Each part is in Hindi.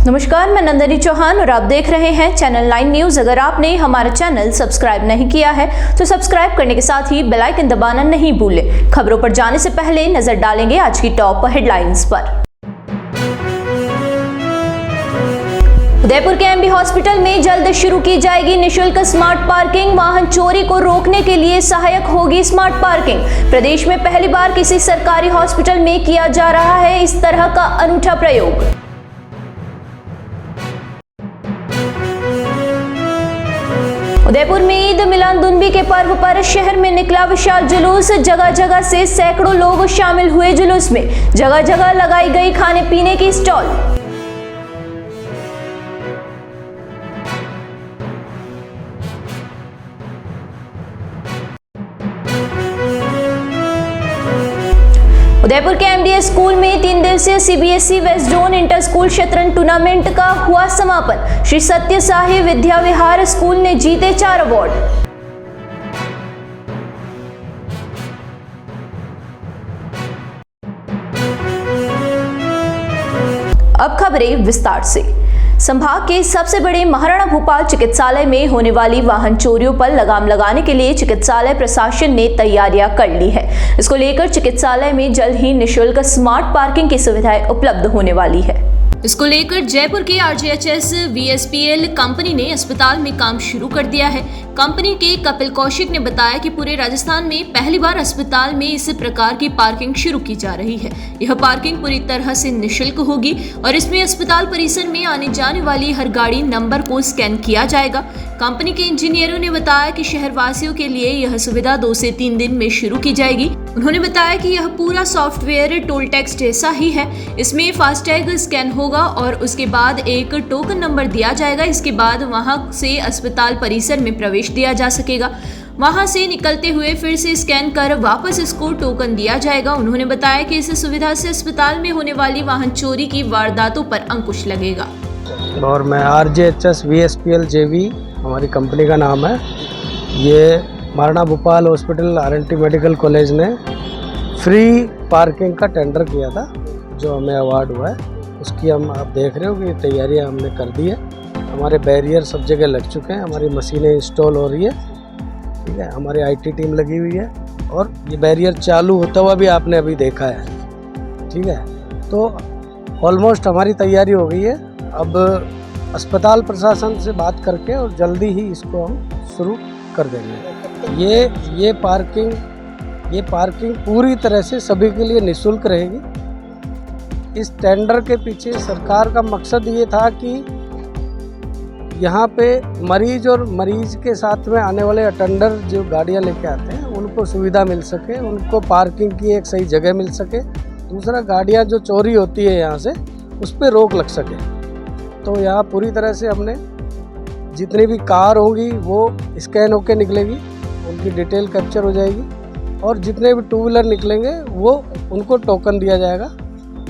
नमस्कार, मैं नंदिनी चौहान और आप देख रहे हैं चैनल 9 न्यूज। अगर आपने हमारा चैनल सब्सक्राइब नहीं किया है तो सब्सक्राइब करने के साथ ही बेल आइकन दबाना नहीं भूलें। खबरों पर जाने से पहले नजर डालेंगे आज की टॉप हेडलाइंस पर। उदयपुर के एमबी हॉस्पिटल में जल्द शुरू की जाएगी निःशुल्क स्मार्ट पार्किंग। वाहन चोरी को रोकने के लिए सहायक होगी स्मार्ट पार्किंग। प्रदेश में पहली बार किसी सरकारी हॉस्पिटल में किया जा रहा है इस तरह का अनूठा प्रयोग। उदयपुर में ईद मिलादुन्नबी के पर्व पर शहर में निकला विशाल जुलूस। जगह जगह से सैकड़ों लोग शामिल हुए जुलूस में। जगह जगह लगाई गई खाने पीने की स्टॉल। उदयपुर के एमडीएस स्कूल में 3 दिवसीय CBSE west zone inter school शतरंज टूर्नामेंट का हुआ समापन। श्री सत्य साई विद्या विहार स्कूल ने जीते 4 अवार्ड। अब खबरें विस्तार से। संभाग के सबसे बड़े महाराणा भूपाल चिकित्सालय में होने वाली वाहन चोरियों पर लगाम लगाने के लिए चिकित्सालय प्रशासन ने तैयारियां कर ली है। इसको लेकर चिकित्सालय में जल्द ही निःशुल्क स्मार्ट पार्किंग की सुविधाएं उपलब्ध होने वाली है। इसको लेकर जयपुर की आरजेएचएस वीएसपीएल कंपनी ने अस्पताल में काम शुरू कर दिया है। कंपनी के कपिल कौशिक ने बताया कि पूरे राजस्थान में पहली बार अस्पताल में इस प्रकार की पार्किंग शुरू की जा रही है। यह पार्किंग पूरी तरह से निःशुल्क होगी और इसमें अस्पताल परिसर में आने जाने वाली हर गाड़ी नंबर को स्कैन किया जाएगा। कंपनी के इंजीनियरों ने बताया कि शहरवासियों के लिए यह सुविधा 2 से 3 दिन में शुरू की जाएगी। उन्होंने बताया कि यह पूरा सॉफ्टवेयर टोल टैक्स जैसा ही है। इसमें फास्टैग स्कैन होगा और उसके बाद एक टोकन नंबर दिया जाएगा। इसके बाद वहां से अस्पताल परिसर में प्रवेश दिया जा सकेगा। वहां से निकलते हुए फिर से स्कैन कर वापस इसको टोकन दिया जाएगा। उन्होंने बताया कि इस सुविधा से अस्पताल में होने वाली वाहन चोरी की वारदातों पर अंकुश लगेगा। और मैं आरजेएचएस वीएसपीएल जेवी हमारी कंपनी का नाम है। ये Maharana Bhupal hospital RNT medical college ने फ्री पार्किंग का टेंडर किया था, जो हमें अवार्ड हुआ है। उसकी हम आप देख रहे हो कि तैयारियां हमने कर दी है। हमारे बैरियर सब जगह लग चुके हैं, हमारी मशीनें इंस्टॉल हो रही है, ठीक है। हमारी आईटी टीम लगी हुई है और ये बैरियर चालू होता हुआ भी आपने अभी देखा है, ठीक है। तो ऑलमोस्ट हमारी तैयारी हो गई है। अब अस्पताल प्रशासन से बात करके और जल्दी ही इसको हम शुरू कर देंगे। ये पार्किंग पूरी तरह से सभी के लिए निःशुल्क रहेगी। इस टेंडर के पीछे सरकार का मकसद ये था कि यहाँ पे मरीज और मरीज के साथ में आने वाले अटेंडर जो गाड़ियाँ लेके आते हैं उनको सुविधा मिल सके, उनको पार्किंग की एक सही जगह मिल सके। दूसरा, गाड़ियाँ जो चोरी होती है यहाँ से उस पर रोक लग सके। तो यहाँ पूरी तरह से हमने जितनी भी कार होंगी वो स्कैन होके निकलेगी, उनकी डिटेल कैप्चर हो जाएगी और जितने भी 2 व्हीलर निकलेंगे वो उनको टोकन दिया जाएगा।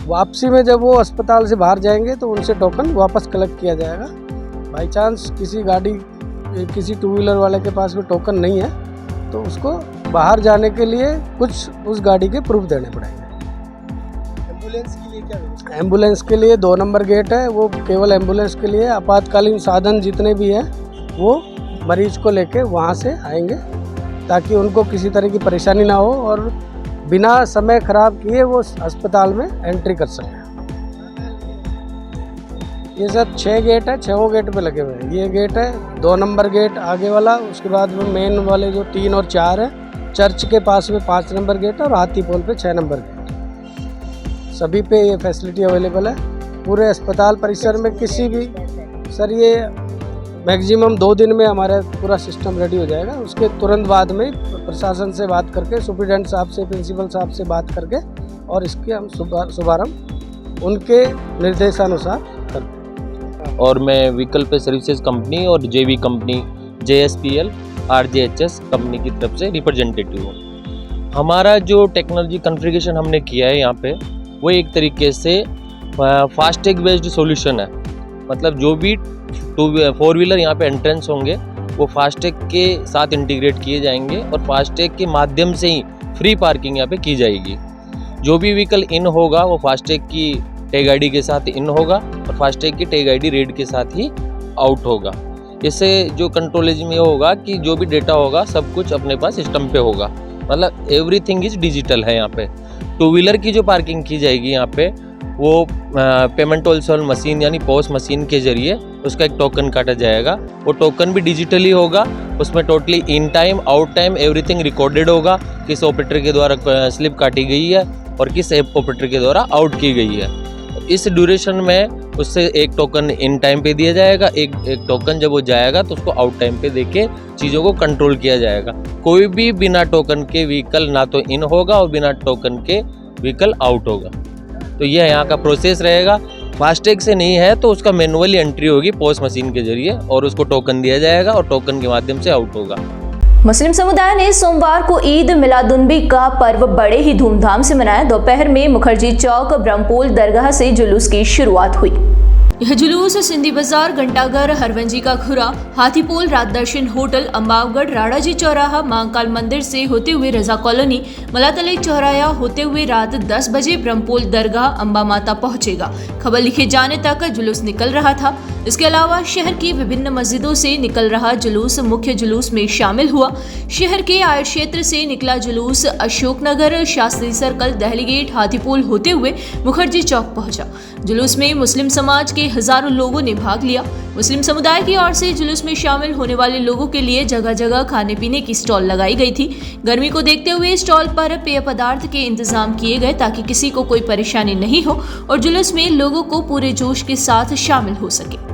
वापसी में जब वो अस्पताल से बाहर जाएंगे तो उनसे टोकन वापस कलेक्ट किया जाएगा। बाई चांस किसी 2 व्हीलर वाले के पास भी टोकन नहीं है तो उसको बाहर जाने के लिए कुछ उस गाड़ी के प्रूफ देने पड़ेंगे। एम्बुलेंस के लिए क्या है? एम्बुलेंस के लिए 2 नंबर गेट है, वो केवल एम्बुलेंस के लिए। आपातकालीन साधन जितने भी हैं वो मरीज को लेके वहाँ से आएंगे ताकि उनको किसी तरह की परेशानी ना हो और बिना समय खराब किए वो अस्पताल में एंट्री कर सकें। ये सब 6 गेट है, 6 गेट पे लगे हुए हैं। ये गेट है 2 नंबर गेट आगे वाला, उसके बाद में मेन वाले जो 3 और 4 है। चर्च के पास में 5 नंबर गेट है और हाथी पोल पे 6 नंबर गेट। सभी पे ये फैसिलिटी अवेलेबल है पूरे अस्पताल परिसर में। किसी भी सर ये मैक्सिमम 2 दिन में हमारा पूरा सिस्टम रेडी हो जाएगा। उसके तुरंत बाद में प्रशासन से बात करके, सुप्रिटेंडेंट साहब से, प्रिंसिपल साहब से बात करके और इसके हम शुभारंभ उनके निर्देशानुसार करते। और मैं व्हीकल पे सर्विसेज कंपनी और जेवी कंपनी जेएसपीएल आरजेएचएस कंपनी की तरफ से रिप्रेजेंटेटिव हूँ। हमारा जो टेक्नोलॉजी कॉन्फ़िगरेशन हमने किया है यहाँ पे वो एक तरीके से फास्टैग बेस्ड सॉल्यूशन है। मतलब जो भी 4 व्हीलर यहाँ पे एंट्रेंस होंगे वो फास्टैग के साथ इंटीग्रेट किए जाएंगे और फास्टैग के माध्यम से ही फ्री पार्किंग यहाँ पे की जाएगी। जो भी व्हीकल इन होगा वो फास्टैग की टैग आईडी के साथ इन होगा और फास्टैग की टैग आईडी रेड के साथ ही आउट होगा। इससे जो कंट्रोलिज्म ये होगा कि जो भी डेटा होगा सब कुछ अपने पास सिस्टम पे होगा, मतलब एवरीथिंग इज डिजिटल है यहाँ पे। टू व्हीलर की जो पार्किंग की जाएगी यहाँ पे वो पेमेंट ऑल सॉल्व मशीन यानी पॉस मशीन के जरिए उसका एक टोकन काटा जाएगा। वो टोकन भी डिजिटली होगा, उसमें totally in time out time everything recorded होगा, किस ऑपरेटर के द्वारा स्लिप काटी गई है और किस ऑपरेटर के द्वारा आउट की गई है। इस ड्यूरेशन में उससे एक टोकन इन टाइम पे दिया जाएगा, एक टोकन जब वो जाएगा तो उसको आउट टाइम पे देके चीज़ों को कंट्रोल किया जाएगा। कोई भी बिना टोकन के व्हीकल ना तो इन होगा और बिना टोकन के व्हीकल आउट होगा। तो यह यहाँ का प्रोसेस रहेगा। फास्टैग से नहीं है तो उसका मैनुअली एंट्री होगी पॉस मशीन के जरिए और उसको टोकन दिया जाएगा और टोकन के माध्यम से आउट होगा। मुस्लिम समुदाय ने सोमवार को ईद मिलादुन्नबी का पर्व बड़े ही धूमधाम से मनाया। दोपहर में मुखर्जी चौक ब्रह्मपोल दरगाह से जुलूस की शुरुआत हुई। यह जुलूस सिंधी बाजार, घंटाघर, हरवंजी का खुरा, हाथीपोल, रात दर्शन होटल, अम्बावगढ़, राणाजी चौराहा, महाकाल मंदिर से होते हुए रजा कॉलोनी, मलातले चौराया होते हुए रात 10 बजे ब्रह्मपोल दरगाह अम्बा माता पहुंचेगा। खबर लिखे जाने तक जुलूस निकल रहा था। इसके अलावा शहर की विभिन्न मस्जिदों से निकल रहा जुलूस मुख्य जुलूस में शामिल हुआ। शहर के आयर क्षेत्र से निकला जुलूस अशोकनगर, शास्त्री सर्कल, दहली गेट, हाथीपोल होते हुए मुखर्जी चौक पहुंचा। जुलूस में मुस्लिम समाज के हजारों लोगों ने भाग लिया। मुस्लिम समुदाय की ओर से जुलूस में शामिल होने वाले लोगों के लिए जगह जगह खाने पीने की स्टॉल लगाई गई थी। गर्मी को देखते हुए स्टॉल पर पेय पदार्थ के इंतजाम किए गए ताकि किसी को कोई परेशानी नहीं हो और जुलूस में लोगों को पूरे जोश के साथ शामिल हो सके।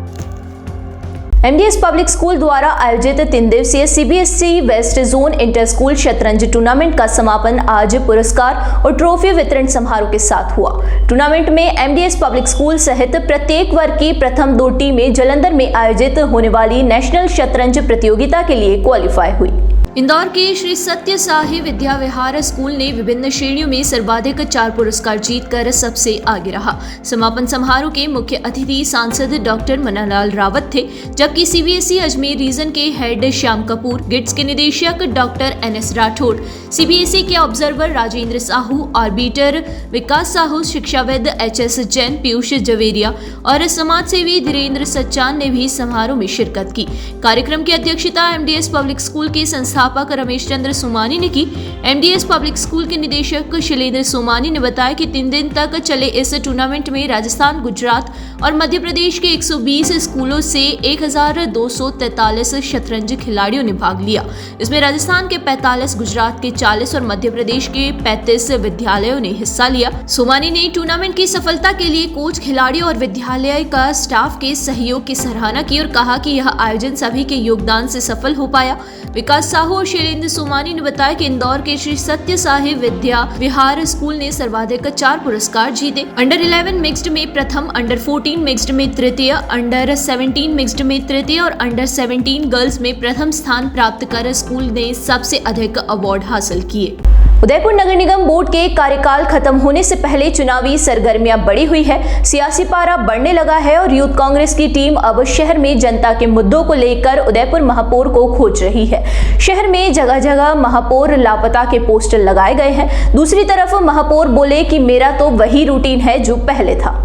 एमडीएस पब्लिक स्कूल द्वारा आयोजित 3 दिवसीय CBSE west zone inter school शतरंज टूर्नामेंट का समापन आज पुरस्कार और ट्रॉफी वितरण समारोह के साथ हुआ। टूर्नामेंट में एमडीएस पब्लिक स्कूल सहित प्रत्येक वर्ग की प्रथम 2 टीमें जलंधर में आयोजित होने वाली नेशनल शतरंज प्रतियोगिता के लिए क्वालिफाई हुई। इंदौर के श्री सत्य साई विद्या विहार स्कूल ने विभिन्न श्रेणियों में सर्वाधिक 4 पुरस्कार जीतकर सबसे आगे रहा। समापन समारोह के मुख्य अतिथि सांसद डॉक्टर मन्नालाल रावत थे, जबकि सीबीएसई अजमेर रीजन के हेड श्याम कपूर, गिट्स के निदेशक डॉक्टर एनएस राठौड़, सीबीएसई के ऑब्जर्वर राजेंद्र साहू, आर्बिटर विकास साहू, शिक्षाविद एचएस जैन, पीयूष जवेरिया और समाज सेवी धीरेन्द्र सच्चान ने भी समारोह में शिरकत की। कार्यक्रम की अध्यक्षता एमडीएस पब्लिक स्कूल के संस्थापक रमेश चंद्र सोमानी ने की। एमडीएस पब्लिक स्कूल के निदेशक शैलेंद्र सोमानी ने बताया कि 3 दिन तक चले इस टूर्नामेंट में राजस्थान, गुजरात और मध्य प्रदेश के 120 स्कूलों से 1243 शतरंज खिलाड़ियों ने भाग लिया। इसमें राजस्थान के 45, गुजरात के 40 और मध्य प्रदेश के 35 विद्यालयों ने हिस्सा लिया। सोमानी ने टूर्नामेंट की सफलता के लिए कोच, खिलाड़ियों और विद्यालय का स्टाफ के सहयोग की सराहना की और कहा कि यह आयोजन सभी के योगदान से सफल हो पाया। विकास साहू और शैलेंद्र सोमानी ने बताया कि इंदौर के श्री सत्य साई विद्या विहार स्कूल ने सर्वाधिक 4 पुरस्कार जीते। अंडर 11 मिक्स्ड में प्रथम, अंडर 14 मिक्स्ड में तृतीय, अंडर 17 मिक्स्ड में तृतीय और अंडर 17 गर्ल्स में प्रथम स्थान प्राप्त कर स्कूल ने सबसे अधिक अवार्ड हासिल किए। उदयपुर नगर निगम बोर्ड के कार्यकाल खत्म होने से पहले चुनावी सरगर्मियां बढ़ी हुई है। सियासी पारा बढ़ने लगा है और यूथ कांग्रेस की टीम अब शहर में जनता के मुद्दों को लेकर उदयपुर महापौर को खोज रही है। शहर में जगह जगह महापौर लापता के पोस्टर लगाए गए हैं। दूसरी तरफ महापौर बोले कि मेरा तो वही रूटीन है जो पहले था।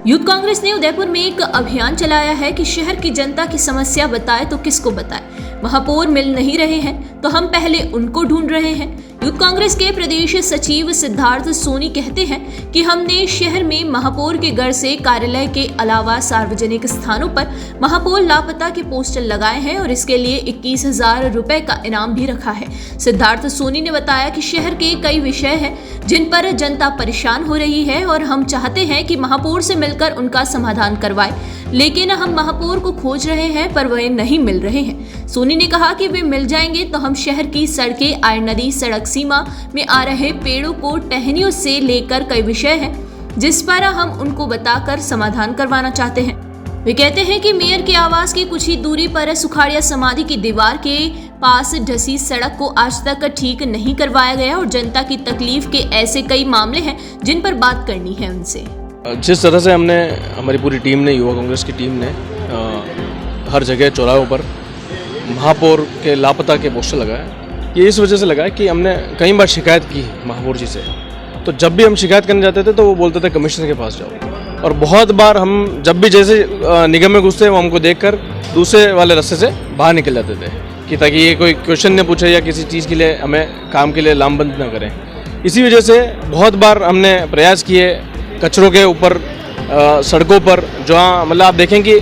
यूथ कांग्रेस ने उदयपुर में एक अभियान चलाया है कि शहर की जनता की समस्या बताए तो किसको बताए। महापौर मिल नहीं रहे हैं तो हम पहले उनको ढूंढ रहे हैं। यूथ कांग्रेस के प्रदेश सचिव सिद्धार्थ सोनी कहते हैं कि हमने शहर में महापौर के घर से कार्यालय के अलावा सार्वजनिक स्थानों पर महापौर लापता के पोस्टर लगाए हैं और इसके लिए 21,000 रुपए का इनाम भी रखा है। सिद्धार्थ सोनी ने बताया कि शहर के कई विषय हैं जिन पर जनता परेशान हो रही है और हम चाहते हैं कि महापौर से मिलकर उनका समाधान करवाएं, लेकिन हम महापौर को खोज रहे हैं पर वह नहीं मिल रहे हैं। सोनी ने कहा कि वे मिल जाएंगे तो हम शहर की सड़कें, आयर नदी, सड़क सीमा में आ रहे पेड़ों को टहनियों से लेकर कई विषय हैं जिस पर हम उनको बताकर समाधान करवाना चाहते हैं। वे कहते हैं कि मेयर के आवास की कुछ ही दूरी पर सुखाड़िया समाधि की दीवार के पास धसी सड़क को आज तक ठीक नहीं करवाया गया और जनता की तकलीफ के ऐसे कई मामले हैं जिन पर बात करनी है उनसे। जिस तरह से हमारी पूरी टीम ने, युवा कांग्रेस की टीम ने हर जगह चौराहों पर महापौर के लापता के पोस्टर लगाए, ये इस वजह से लगाए कि हमने कई बार शिकायत की महापौर जी से। तो जब भी हम शिकायत करने जाते थे तो वो बोलते थे कमिश्नर के पास जाओ। और बहुत बार हम जब भी जैसे निगम में घुसते वो हमको देखकर दूसरे वाले रास्ते से बाहर निकल जाते थे कि ताकि ये कोई क्वेश्चन न पूछे या किसी चीज़ के लिए हमें काम के लिए लामबंद न करें। इसी वजह से बहुत बार हमने प्रयास किए कचरों के ऊपर, सड़कों पर जहाँ मतलब आप देखें कि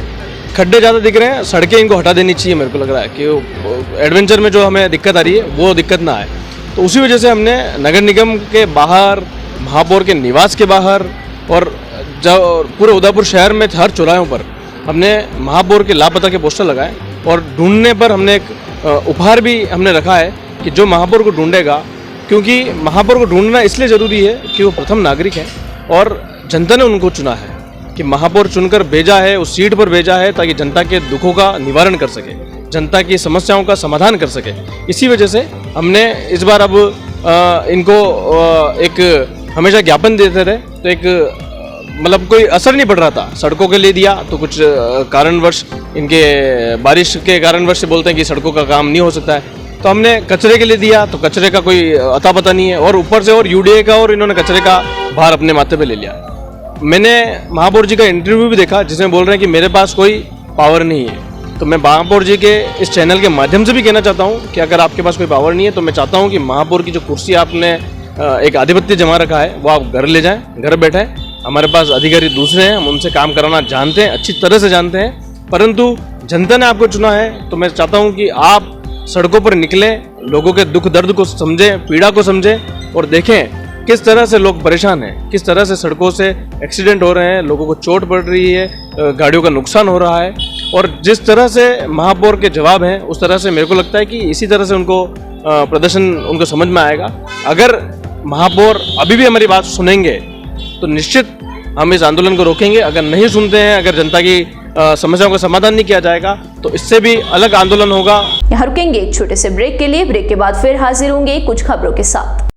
खड्डे ज़्यादा दिख रहे हैं, सड़कें इनको हटा देनी चाहिए। मेरे को लग रहा है कि एडवेंचर में जो हमें दिक्कत आ रही है वो दिक्कत ना आए। तो उसी वजह से हमने नगर निगम के बाहर, महापौर के निवास के बाहर और जब पूरे उदयपुर शहर में हर चौराहों पर हमने महापौर के लापता के पोस्टर लगाए और ढूंढने पर हमने एक उपहार भी हमने रखा है कि जो महापौर को ढूंढेगा, क्योंकि महापौर को ढूंढना इसलिए ज़रूरी है कि वो प्रथम नागरिक है और जनता ने उनको चुना है कि महापौर चुनकर भेजा है, उस सीट पर भेजा है ताकि जनता के दुखों का निवारण कर सके, जनता की समस्याओं का समाधान कर सके। इसी वजह से हमने इस बार अब इनको एक हमेशा ज्ञापन देते रहे तो एक मतलब कोई असर नहीं पड़ रहा था। सड़कों के लिए दिया तो कुछ कारणवश इनके बारिश के कारणवश से बोलते हैं कि सड़कों का काम नहीं हो सकता है, तो हमने कचरे के लिए दिया तो कचरे का कोई अता पता नहीं है और ऊपर से और यूडीए का और इन्होंने कचरे का भार अपने माथे पे ले लिया। मैंने महापौर जी का इंटरव्यू भी देखा जिसमें बोल रहे हैं कि मेरे पास कोई पावर नहीं है। तो मैं महापौर जी के इस चैनल के माध्यम से भी कहना चाहता हूँ कि अगर आपके पास कोई पावर नहीं है तो मैं चाहता हूँ कि महापौर की जो कुर्सी आपने एक आधिपत्य जमा रखा है वो आप घर ले जाएं, घर बैठे। हमारे पास अधिकारी दूसरे हैं, हम उनसे काम कराना जानते हैं, अच्छी तरह से जानते हैं, परंतु जनता ने आपको चुना है तो मैं चाहता हूँ कि आप सड़कों पर निकलें, लोगों के दुख दर्द को समझें, पीड़ा को समझें और देखें किस तरह से लोग परेशान हैं, किस तरह से सड़कों से एक्सीडेंट हो रहे हैं, लोगों को चोट पड़ रही है, गाड़ियों का नुकसान हो रहा है। और जिस तरह से महापौर के जवाब हैं उस तरह से मेरे को लगता है कि इसी तरह से उनको प्रदर्शन उनको समझ में आएगा। अगर महापौर अभी भी हमारी बात सुनेंगे तो निश्चित हम इस आंदोलन को रोकेंगे। अगर नहीं सुनते हैं, अगर जनता की समस्याओं का समाधान नहीं किया जाएगा तो इससे भी अलग आंदोलन होगा। यहाँ रुकेंगे एक छोटे से ब्रेक के लिए। ब्रेक के बाद फिर हाजिर होंगे कुछ खबरों के साथ।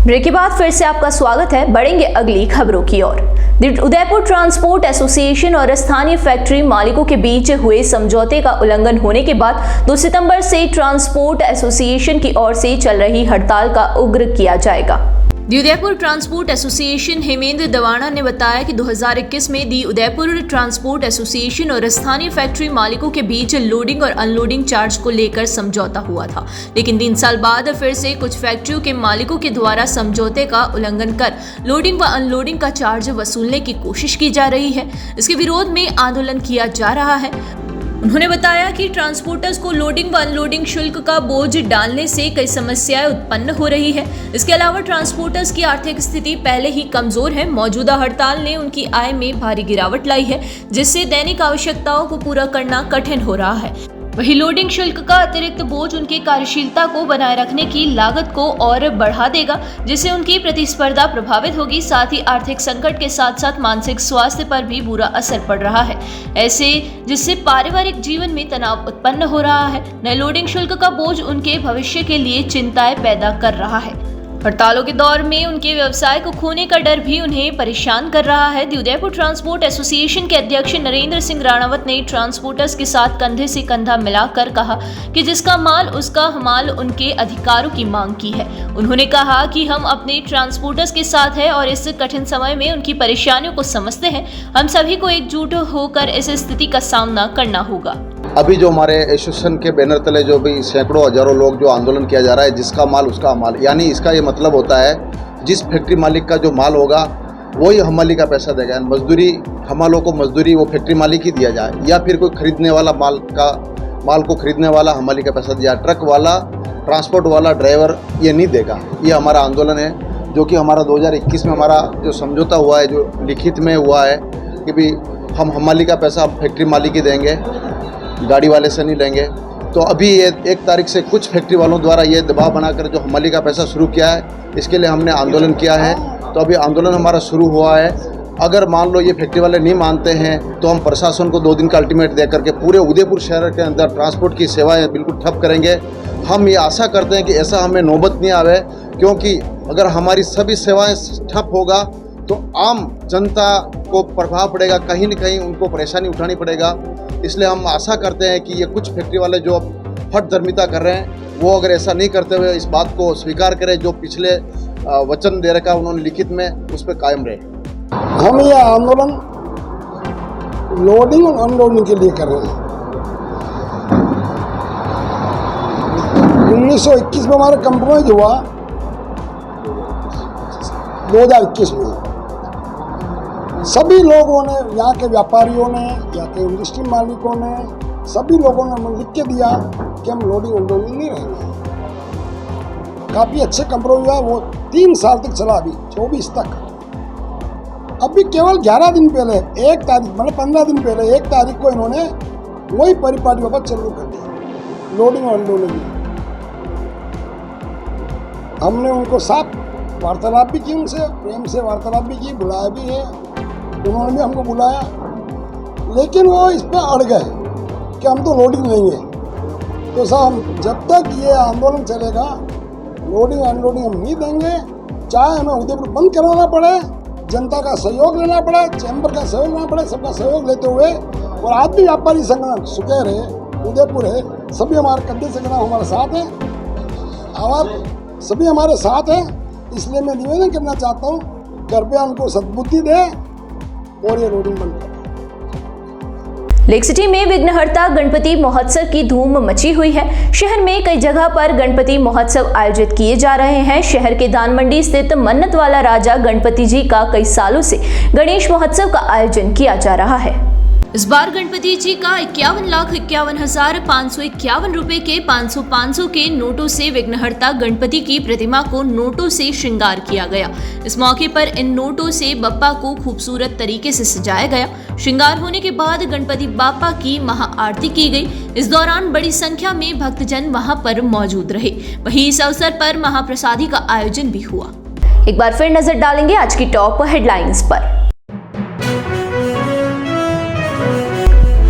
ब्रेक के बाद फिर से आपका स्वागत है। बढ़ेंगे अगली खबरों की ओर। उदयपुर ट्रांसपोर्ट एसोसिएशन और स्थानीय फैक्ट्री मालिकों के बीच हुए समझौते का उल्लंघन होने के बाद 2 सितंबर से ट्रांसपोर्ट एसोसिएशन की ओर से चल रही हड़ताल का उग्र किया जाएगा। दी उदयपुर ट्रांसपोर्ट एसोसिएशन हेमेंद्र दवाड़ा ने बताया कि 2021 में दी उदयपुर ट्रांसपोर्ट एसोसिएशन और स्थानीय फैक्ट्री मालिकों के बीच लोडिंग और अनलोडिंग चार्ज को लेकर समझौता हुआ था, लेकिन 3 साल बाद फिर से कुछ फैक्ट्रियों के मालिकों के द्वारा समझौते का उल्लंघन कर लोडिंग व अनलोडिंग का चार्ज वसूलने की कोशिश की जा रही है। इसके विरोध में आंदोलन किया जा रहा है। उन्होंने बताया कि ट्रांसपोर्टर्स को लोडिंग व अनलोडिंग शुल्क का बोझ डालने से कई समस्याएं उत्पन्न हो रही है। इसके अलावा ट्रांसपोर्टर्स की आर्थिक स्थिति पहले ही कमजोर है। मौजूदा हड़ताल ने उनकी आय में भारी गिरावट लाई है, जिससे दैनिक आवश्यकताओं को पूरा करना कठिन हो रहा है। वहीं लोडिंग शुल्क का अतिरिक्त बोझ उनकी कार्यशीलता को बनाए रखने की लागत को और बढ़ा देगा, जिससे उनकी प्रतिस्पर्धा प्रभावित होगी। साथ ही आर्थिक संकट के साथ साथ मानसिक स्वास्थ्य पर भी बुरा असर पड़ रहा है, ऐसे जिससे पारिवारिक जीवन में तनाव उत्पन्न हो रहा है। नए लोडिंग शुल्क का बोझ उनके भविष्य के लिए चिंताएं पैदा कर रहा है। हड़तालों के दौर में उनके व्यवसाय को खोने का डर भी उन्हें परेशान कर रहा है। दी उदयपुर ट्रांसपोर्ट एसोसिएशन के अध्यक्ष नरेंद्र सिंह राणावत ने ट्रांसपोर्टर्स के साथ कंधे से कंधा मिलाकर कहा कि जिसका माल उसका हमाल उनके अधिकारों की मांग की है। उन्होंने कहा कि हम अपने ट्रांसपोर्टर्स के साथ हैं और इस कठिन समय में उनकी परेशानियों को समझते हैं। हम सभी को एकजुट होकर इस स्थिति का सामना करना होगा। अभी जो हमारे एसोसिएशन के बैनर तले जो भी सैकड़ों हजारों लोग जो आंदोलन किया जा रहा है, जिसका माल उसका माल, यानी इसका ये मतलब होता है जिस फैक्ट्री मालिक का जो माल होगा वही हमाली का पैसा देगा। मजदूरी हमालों को मजदूरी वो फैक्ट्री मालिक ही दिया जाए, या फिर कोई खरीदने वाला माल को खरीदने वाला हमाली का पैसा दिया। ट्रक वाला, ट्रांसपोर्ट वाला, ड्राइवर ये नहीं देगा। ये हमारा आंदोलन है, जो कि हमारा 2021 में हमारा जो समझौता हुआ है, जो लिखित में हुआ है कि भी हम हमाली का पैसा फैक्ट्री मालिक ही देंगे, गाड़ी वाले से नहीं लेंगे। तो अभी ये 1 तारीख से कुछ फैक्ट्री वालों द्वारा ये दबाव बनाकर जो हमाली का पैसा शुरू किया है, इसके लिए हमने आंदोलन किया है। तो अभी आंदोलन हमारा शुरू हुआ है। अगर मान लो ये फैक्ट्री वाले नहीं मानते हैं तो हम प्रशासन को 2 दिन का अल्टीमेट दे करके पूरे उदयपुर शहर के अंदर ट्रांसपोर्ट की सेवाएं बिल्कुल ठप करेंगे। हम ये आशा करते हैं कि ऐसा हमें नौबत नहीं आवे, क्योंकि अगर हमारी सभी सेवाएं ठप होगा तो आम जनता को प्रभाव पड़ेगा, कहीं न कहीं उनको परेशानी उठानी पड़ेगा। इसलिए हम आशा करते हैं कि ये कुछ फैक्ट्री वाले जो फट दरमिता कर रहे हैं, वो अगर ऐसा नहीं करते हुए इस बात को स्वीकार करें, जो पिछले वचन दे रखा उन्होंने लिखित में, उस पर कायम रहे। हम ये आंदोलन लोडिंग और अनलोडिंग के लिए कर रहे हैं। 1921 में हमारा कंप्रोमाइज हुआ, 2021 में सभी लोगों ने, यहाँ के व्यापारियों ने, यहाँ के इंडस्ट्री मालिकों ने, सभी लोगों ने हमें लिख के दिया कि हम लोडिंग अनलोडिंग नहीं रहेंगे। काफ़ी अच्छे कंप्रोमाइज हुआ, वो 3 साल तक चला, अभी 24 तक। अभी केवल 11 दिन पहले 1 तारीख, मतलब 15 दिन पहले 1 तारीख को इन्होंने वही परिपाटी वापस चालू कर दी, लोडिंग और अनलोडिंग। हमने उनको साथ वार्तालाप भी की, उनसे प्रेम से वार्तालाप भी की, बुलाया भी है, उन्होंने भी हमको बुलाया, लेकिन वो इस पर अड़ गए कि हम तो लोडिंग लेंगे। तो साहब, जब तक ये आंदोलन चलेगा, लोडिंग अनलोडिंग हम नहीं देंगे, चाहे हमें उदयपुर बंद करवाना पड़े, जनता का सहयोग लेना पड़े, चैम्बर का सहयोग लेना पड़े, सबका सहयोग लेते हुए। और आज भी व्यापारी संगठन सुकेर है, उदयपुर है, सभी हमारे कंधे से गना हमारे साथ है, आवाज सभी हमारे साथ है। इसलिए मैं निवेदन करना चाहता हूँ, कृपया उनको सद्बुद्धि दे और ये लोडिंग बंद करें। लेक सिटी में विघ्नहर्ता गणपति महोत्सव की धूम मची हुई है। शहर में कई जगह पर गणपति महोत्सव आयोजित किए जा रहे हैं। शहर के दान मंडी स्थित मन्नत वाला राजा गणपति जी का कई सालों से गणेश महोत्सव का आयोजन किया जा रहा है। इस बार गणपति जी का 51,51,551 रुपए के 500 के नोटों से विघ्नहर्ता गणपति की प्रतिमा को नोटों से श्रृंगार किया गया। इस मौके पर इन नोटों से बप्पा को खूबसूरत तरीके से सजाया गया। श्रृंगार होने के बाद गणपति बाप्पा की महाआरती की गई। इस दौरान बड़ी संख्या में भक्तजन वहां पर मौजूद रहे। वहीं इस अवसर पर महाप्रसादी का आयोजन भी हुआ। एक बार फिर नजर डालेंगे आज की टॉप हेडलाइंस पर।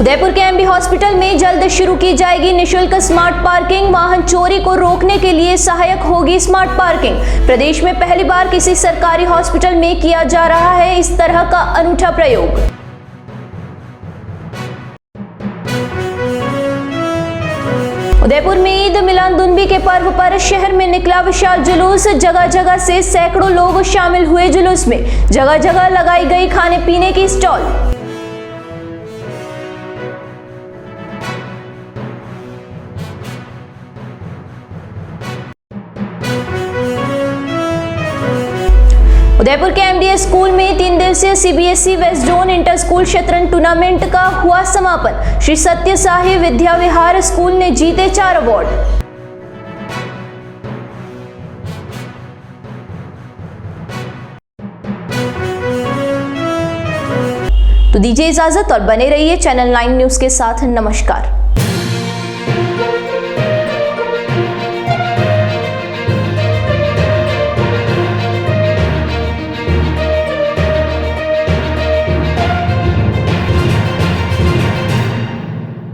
उदयपुर के एमबी हॉस्पिटल में जल्द शुरू की जाएगी निःशुल्क स्मार्ट पार्किंग। वाहन चोरी को रोकने के लिए सहायक होगी स्मार्ट पार्किंग। प्रदेश में पहली बार किसी सरकारी हॉस्पिटल में किया जा रहा है इस तरह का अनूठा प्रयोग। उदयपुर में ईद मिलादुन्नबी के पर्व पर शहर में निकला विशाल जुलूस। जगह जगह से सैकड़ों लोग शामिल हुए जुलूस में। जगह जगह लगाई गई खाने पीने की स्टॉल। उदयपुर के एमडीएस स्कूल में 3 दिवसीय CBSE west zone inter school शतरंज टूर्नामेंट का हुआ समापन। श्री सत्य साई विद्या विहार स्कूल ने जीते 4 अवार्ड। तो दीजिए इजाजत और बने रहिए चैनल 9 न्यूज के साथ। नमस्कार।